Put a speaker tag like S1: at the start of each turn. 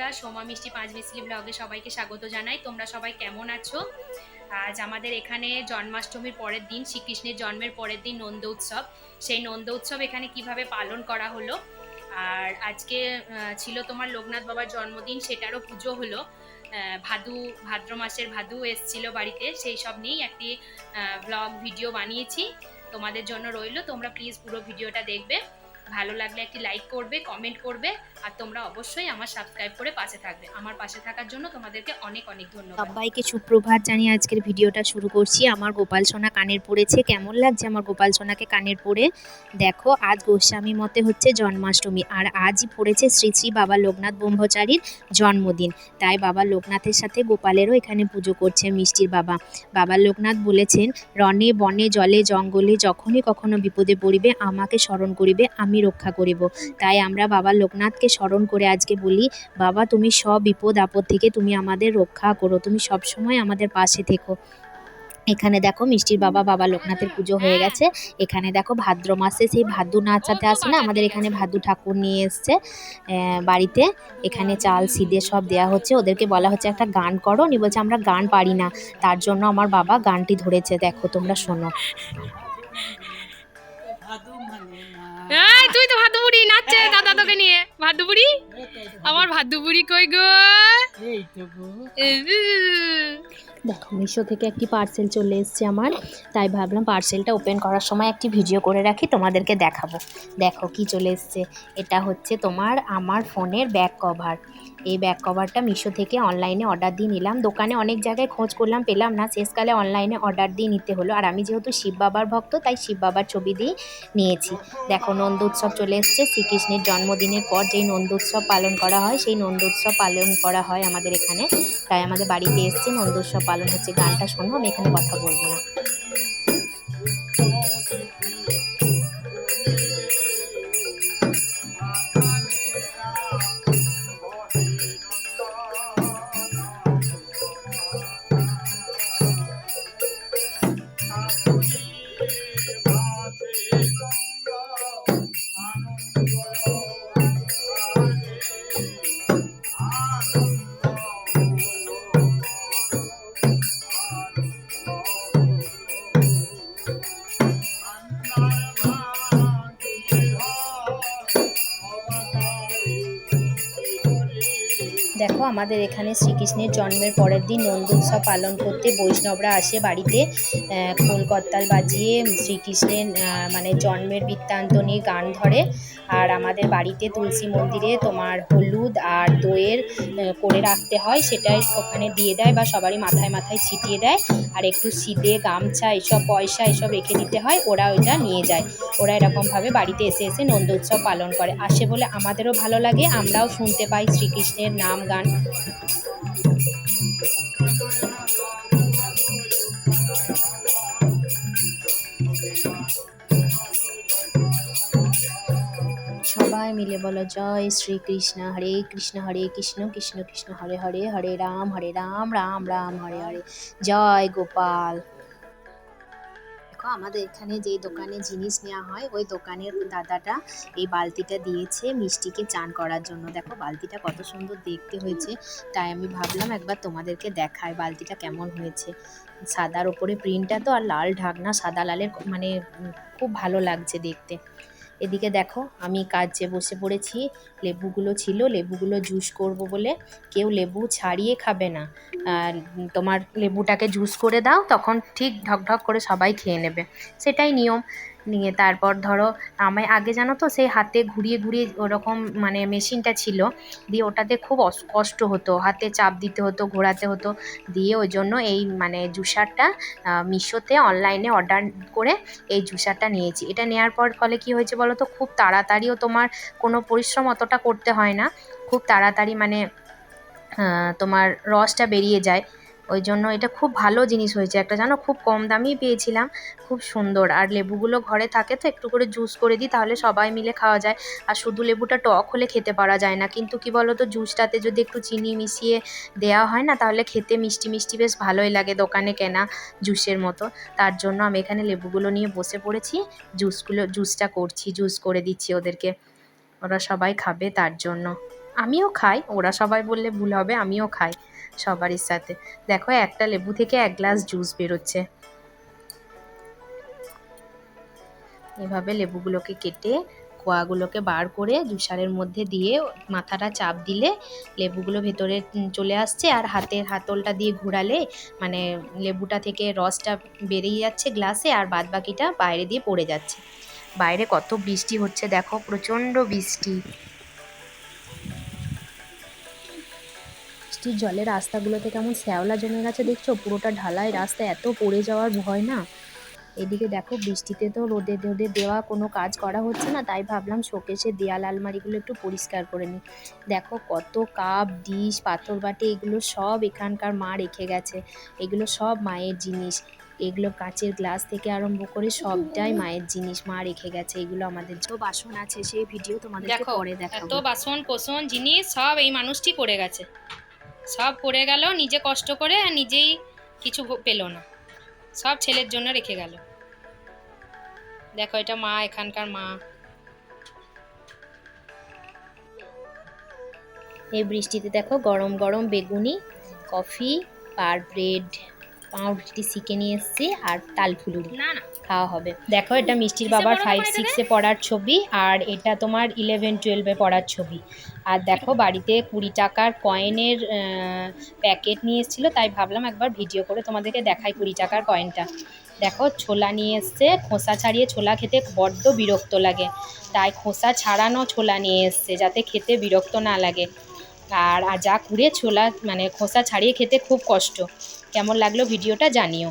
S1: বন্ধুরা, সোমা মিষ্টি পাঁচ মিশলি ব্লগে সবাইকে স্বাগত জানাই। তোমরা সবাই কেমন আছো? আজ আমাদের এখানে জন্মাষ্টমীর পরের দিন, শ্রীকৃষ্ণের জন্মের পরের দিন নন্দ উৎসব। সেই নন্দ উৎসব এখানে কিভাবে পালন করা হলো, আর আজকে ছিল তোমার লোকনাথ বাবার জন্মদিন, সেটারও পুজো হলো। ভাদ্র মাসের ভাদু এসছিল বাড়িতে, সেই সব নিয়েই একটি ব্লগ ভিডিও বানিয়েছি। তোমাদের জন্য রইলো, তোমরা প্লিজ পুরো ভিডিওটা দেখবে। ভালো লাগলে একটি লাইক করবে, কমেন্ট করবে, আর তোমরা অবশ্যই আমার সাবস্ক্রাইব করে পাশে থাকবে। আমার পাশে থাকার জন্য তোমাদেরকে অনেক অনেক ধন্যবাদ।
S2: সবাইকে সুপ্রভাত জানিয়ে আজকের ভিডিওটা শুরু করছি। আমার গোপাল সোনা কানের পড়েছে। কেমন লাগছে আমার গোপাল সোনাকে কানের পড়ে? দেখো, আজ গোস্বামী মতে হচ্ছে জন্মাষ্টমী, আর আজই পড়েছে শ্রী শ্রী বাবা লোকনাথ ব্রহ্মচারীর জন্মদিন। তাই বাবা লোকনাথের সাথে গোপালেরও এখানে পুজো করছে মিষ্টির বাবা। বাবা লোকনাথ বলেছেন, রণে বনে জলে জঙ্গলে যখনই কখনো বিপদে পড়িবে আমাকে স্মরণ করিবে, আমি রক্ষা করিব। তাই আমরা বাবা লোকনাথকে স্মরণ করে আজকে বলি, বাবা তুমি সব বিপদ আপদ থেকে তুমি আমাদের রক্ষা করো, তুমি সব সময় আমাদের পাশে থেকো। এখানে দেখো মিষ্টির বাবা বাবা লোকনাথের পুজো হয়ে গেছে। এখানে দেখো ভাদ্র মাসে সেই ভাদু নাচাতে আসে না, আমাদের এখানে ভাদু ঠাকুর নিয়ে এসছে বাড়িতে। এখানে চাল সিদে সব দেওয়া হচ্ছে, ওদেরকে বলা হচ্ছে একটা গান করো, নি বলছে আমরা গান পারি না। তার জন্য আমার বাবা গানটি ধরেছে, দেখো তোমরা শোনো।
S1: তুই তো ভাদু বুড়ি নাচছে দাদা তোকে নিয়ে। ভাদু বুড়ি, আমার ভাদু বুড়ি কই গো?
S2: দেখো মিশো থেকে একটি পার্সেল চলে এসছে আমার, তাই ভাবলাম পার্সেলটা ওপেন করার সময় একটি ভিডিও করে রাখি, তোমাদেরকে দেখাবো। দেখো কি চলে এসছে, এটা হচ্ছে তোমার আমার ফোনের ব্যাক কভার। এই ব্যাক কভারটা মিশো থেকে অনলাইনে অর্ডার দিয়ে নিলাম। দোকানে অনেক জায়গায় খোঁজ করলাম, পেলাম না, শেষকালে অনলাইনে অর্ডার দিয়ে নিতে হলো। আর আমি যেহেতু শিব বাবার ভক্ত, তাই শিব বাবার ছবি দিয়ে নিয়েছি। দেখো নন্দ উৎসব চলে এসছে। শ্রীকৃষ্ণের জন্মদিনের পর যেই নন্দ উৎসব পালন করা হয়, সেই নন্দ উৎসব পালন করা হয় আমাদের এখানে। তাই আমাদের বাড়িতে এসছে, নন্দ উৎসব পালন হচ্ছে। গানটা শোনো, আমি এখানে কথা বলবো না। দেখো আমাদের এখানে শ্রীকৃষ্ণের জন্মের পরের দিন নন্দ উৎসব পালন করতে বৈষ্ণবরা আসে বাড়িতে। খোল করতাল বাজিয়ে শ্রীকৃষ্ণের মানে জন্মের বৃত্তান্ত নিয়ে গান ধরে। আর আমাদের বাড়িতে তুলসী মন্দিরে তোমার হলুদ আর দইয়ের করে রাখতে হয়, সেটাই ওখানে দিয়ে দেয় বা সবারই মাথায় মাথায় ছিটিয়ে দেয়। আর একটু সিদে গামছা এসব পয়সা এসব রেখে দিতে হয়, ওরা ওইটা নিয়ে যায়। ওরা এরকমভাবে বাড়িতে এসে এসে নন্দ উৎসব পালন করে। আসে বলে আমাদেরও ভালো লাগে, আমরাও শুনতে পাই শ্রীকৃষ্ণের নাম গান। সবাই মিলে বলো, জয় শ্রীকৃষ্ণ, হরে কৃষ্ণ কৃষ্ণ কৃষ্ণ হরে হরে, হরে রাম রাম রাম হরে হরে, জয় গোপাল। দেখো আমাদের এখানে যেই দোকানে জিনিস নেওয়া হয়, ওই দোকানের দাদাটা এই বালতিটা দিয়েছে মিষ্টিকে চান করার জন্য। দেখো বালতিটা কত সুন্দর দেখতে হয়েছে, তাই আমি ভাবলাম একবার তোমাদেরকে দেখায় বালতিটা কেমন হয়েছে। সাদার ওপরে প্রিন্টটা তো, আর লাল ঢাকনা, সাদা লালের মানে খুব ভালো লাগছে দেখতে। এদিকে দেখো আমি কাজে বসে পড়েছি। লেবুগুলো ছিল, লেবুগুলো জুস করব বলে। কেউ লেবু ছাড়িয়ে খাবে না, তোমার লেবুটাকে জুস করে দাও, তখন ঠিক ঢকঢক করে সবাই খেয়ে নেবে, সেটাই নিয়ম। নিয়ে তারপর ধরো আমি আগে জানো তো সেই হাতে ঘুরিয়ে ঘুরিয়ে ওরকম মানে মেশিনটা ছিল, দিয়ে ওটাতে খুব কষ্ট হতো, হাতে চাপ দিতে হতো, ঘোরাতে হতো। দিয়ে ওই জন্য এই মানে জুসারটা মিশোতে অনলাইনে অর্ডার করে এই জুসারটা নিয়েছি। এটা নেওয়ার পর ফলে কি হয়েছে বলো তো, খুব তাড়াতাড়িও তোমার কোনো পরিশ্রম অতটা করতে হয় না, খুব তাড়াতাড়ি মানে তোমার রসটা বেরিয়ে যায়। ওই জন্য এটা খুব ভালো জিনিস হয়েছে একটা, জানো খুব কম দামেই পেয়েছিলাম, খুব সুন্দর। আর লেবুগুলো ঘরে থাকে তো একটু করে জুস করে দিই, তাহলে সবাই মিলে খাওয়া যায়। আর শুধু লেবুটা টক হলে খেতে পারা যায় না, কিন্তু কি বলো তো, জুসটাতে যদি একটু চিনি মিশিয়ে দেওয়া হয় না, তাহলে খেতে মিষ্টি মিষ্টি বেশ ভালোই লাগে, দোকানে কেনা জুসের মতো। তার জন্য আমি এখানে লেবুগুলো নিয়ে বসে পড়েছি, জুসটা করছি, জুস করে দিচ্ছি ওদেরকে, ওরা সবাই খাবে তার জন্য। আমিও খাই, ওরা সবাই বললে ভুল হবে, আমিও খাই সবারই সাথে। দেখো একটা লেবু থেকে 1 গ্লাস জুস বেরোচ্ছে। এভাবে লেবুগুলোকে কেটে কোয়াগুলোকে বার করে জুসারের মধ্যে দিয়ে মাথাটা চাপ দিলে লেবুগুলো ভেতরে চলে আসছে, আর হাতের হাতলটা দিয়ে ঘোরালে মানে লেবুটা থেকে রসটা বেরিয়ে যাচ্ছে গ্লাসে, আর বাদ বাকিটা বাইরে দিয়ে পড়ে যাচ্ছে। বাইরে কত বৃষ্টি হচ্ছে দেখো, প্রচণ্ড বৃষ্টি। বৃষ্টির জলে রাস্তাগুলোতে কেমন শ্যাওলা জমে গেছে দেখছো, পুরোটা ঢালাই রাস্তা, এত পড়ে যাওয়ার ভয় না। এদিকে দেখো বৃষ্টিতে তো রোদে রোদে দেওয়া কোনো কাজ করা হচ্ছে না, তাই ভাবলাম শোকেসের দেয়াল আলমারিগুলো একটু পরিষ্কার করে নিই। দেখো কত কাপ ডিশ পাথর বাটি এগুলো সব এখানকার মা রেখে গেছে, এগুলো সব মায়ের জিনিস। এগুলো কাচের গ্লাস থেকে আরম্ভ করে সবটাই মায়ের জিনিস, মা রেখে গেছে। এগুলো আমাদের যত বাসন আছে সেই ভিডিও তোমাদেরকে
S1: দেখো
S2: পরে
S1: এত
S2: দেখাবো।
S1: বাসন কোসন জিনিস সব এই মানুষটি করে গেছে, সব করে গেল নিজে কষ্ট করে, আর নিজেই কিছু পেলো না, সব ছেলের জন্য রেখে গেল। দেখো এটা মা, এখানকার মা।
S2: এই বৃষ্টিতে দেখো গরম গরম বেগুনি, কফি, আর ব্রেড, পাউরুটি শিখে নিয়ে এসেছি, আর তাল ফুলুরি
S1: না না,
S2: খাওয়া হবে। দেখো এটা মিষ্টির
S1: কিসে
S2: বাবার
S1: পড়ো
S2: 5,
S1: তোমার এটাতে?
S2: 6-এ পড়ার ছবি, আর এটা তোমার 11, 12-এ পড়ার ছবি। আর দেখো বাড়িতে 20 টাকার কয়েনের প্যাকেট নিয়ে এসেছিলো, তাই ভাবলাম একবার ভিডিও করে তোমাদেরকে দেখাই 20 টাকার কয়েনটা। দেখো ছোলা নিয়ে এসছে, খোসা ছাড়িয়ে ছোলা খেতে বড্ড বিরক্ত লাগে, তাই খোসা ছাড়ানো ছোলা নিয়ে এসছে যাতে খেতে বিরক্ত না লাগে। আর যা কুড়ে ছোলা মানে খোসা ছাড়িয়ে খেতে খুব কষ্ট। কেমন লাগলো ভিডিওটা জানিও।